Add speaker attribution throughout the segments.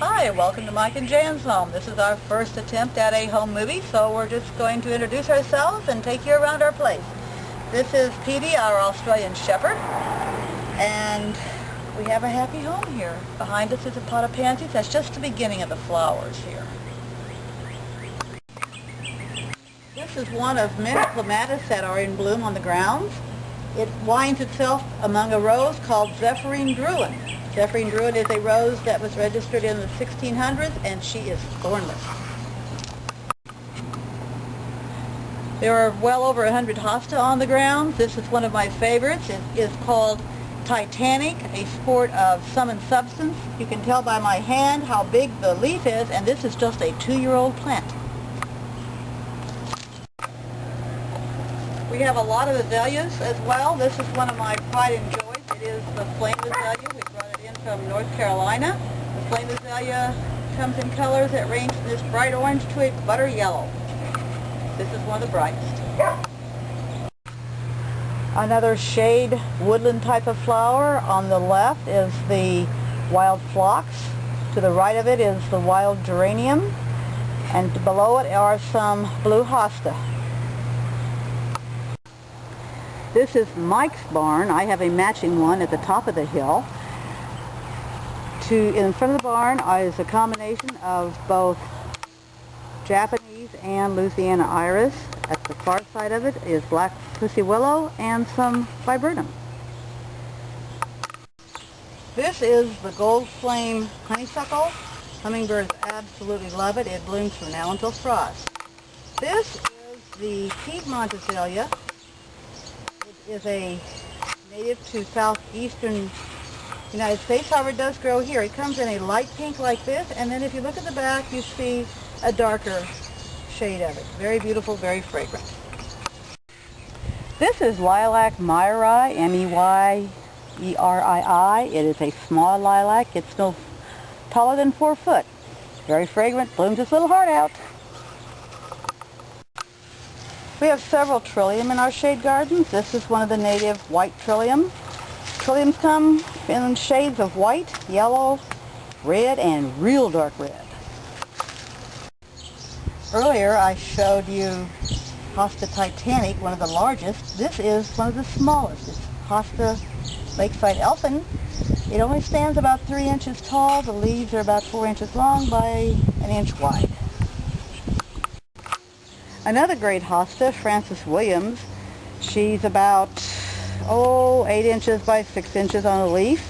Speaker 1: Hi, welcome to Mike and Jan's home. This is our first attempt at a home movie, so we're just going to introduce ourselves and take you around our place. This is Petey, our Australian Shepherd, and we have a happy home here. Behind us is a pot of pansies. That's just the beginning of the flowers here. This is one of many clematis that are in bloom on the grounds. It winds itself among a rose called Zephyrine Druin. Zephyrine Druin is a rose that was registered in the 1600s, and she is thornless. There are well over 100 hosta on the grounds. This is one of my favorites. It is called Titanic, a sport of sum and substance. You can tell by my hand how big the leaf is, and this is just a 2-year-old plant. We have a lot of azaleas as well. This is one of my pride and joys. It is the flame azalea. We brought it in from North Carolina. The flame azalea comes in colors that range from this bright orange to a butter yellow. This is one of the brightest. Another shade woodland type of flower. On the left is the wild phlox. To the right of it is the wild geranium. And below it are some blue hosta. This is Mike's barn. I have a matching one at the top of the hill. In front of the barn is a combination of both Japanese and Louisiana iris. At the far side of it is black pussy willow and some viburnum. This is the gold flame honeysuckle. Hummingbirds absolutely love it. It blooms from now until frost. This is the Piedmont azalea. Is a native to southeastern United States. However, it does grow here. It comes in a light pink like this, and then if you look at the back, you see a darker shade of it. Very beautiful, very fragrant. This is Lilac Meyeri, M-E-Y-E-R-I-I. It is a small lilac. It's no taller than 4 foot. Very fragrant, blooms its little heart out. We have several trillium in our shade gardens. This is one of the native white trillium. Trilliums come in shades of white, yellow, red, and real dark red. Earlier I showed you Hosta Titanic, one of the largest. This is one of the smallest. It's Hosta Lakeside Elfin. It only stands about 3 inches tall. The leaves are about 4 inches long by 1 inch wide. Another great hosta, Frances Williams. She's about 8 inches by 6 inches on a leaf.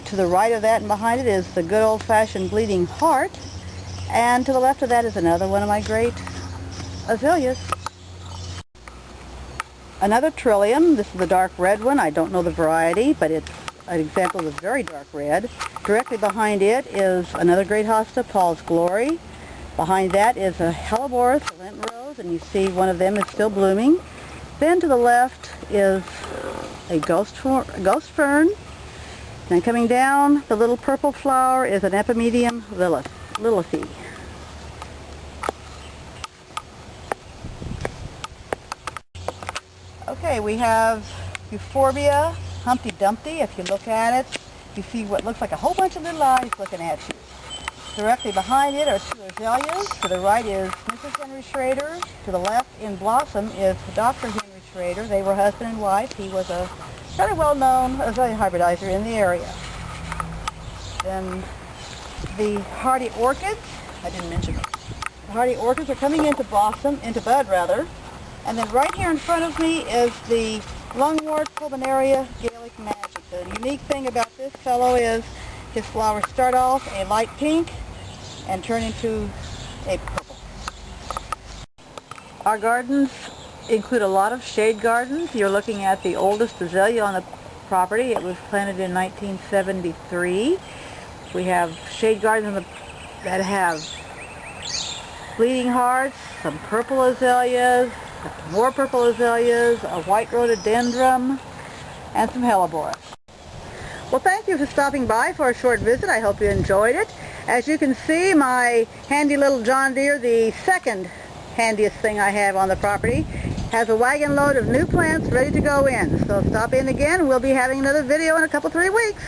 Speaker 1: To the right of that and behind it is the good old-fashioned bleeding heart. And to the left of that is another one of my great azaleas. Another trillium. This is the dark red one. I don't know the variety, but it's an example of very dark red. Directly behind it is another great hosta, Paul's Glory. Behind that is a Helleborus lint rose, and you see one of them is still blooming. Then to the left is a ghost fern. And coming down, the little purple flower is an Epimedium lilithii. Okay, we have Euphorbia Humpty Dumpty. If you look at it, you see what looks like a whole bunch of little eyes looking at you. Directly behind it are 2 azaleas. To the right is Mrs. Henry Schrader. To the left in blossom is Dr. Henry Schrader. They were husband and wife. He was a very well-known azalea hybridizer in the area. Then the hardy orchids, I didn't mention them. The hardy orchids are coming into bud rather. And then right here in front of me is the lungwort pulmonaria Gaelic magic. The unique thing about this fellow is his flowers start off a light pink and turn into a purple. Our gardens include a lot of shade gardens. You're looking at the oldest azalea on the property. It was planted in 1973. We have shade gardens that have bleeding hearts, some purple azaleas, more purple azaleas, a white rhododendron, and some Helleborus. Well, thank you for stopping by for a short visit. I hope you enjoyed it. As you can see, my handy little John Deere, the second handiest thing I have on the property, has a wagon load of new plants ready to go in. So stop in again. We'll be having another video in a couple, 3 weeks.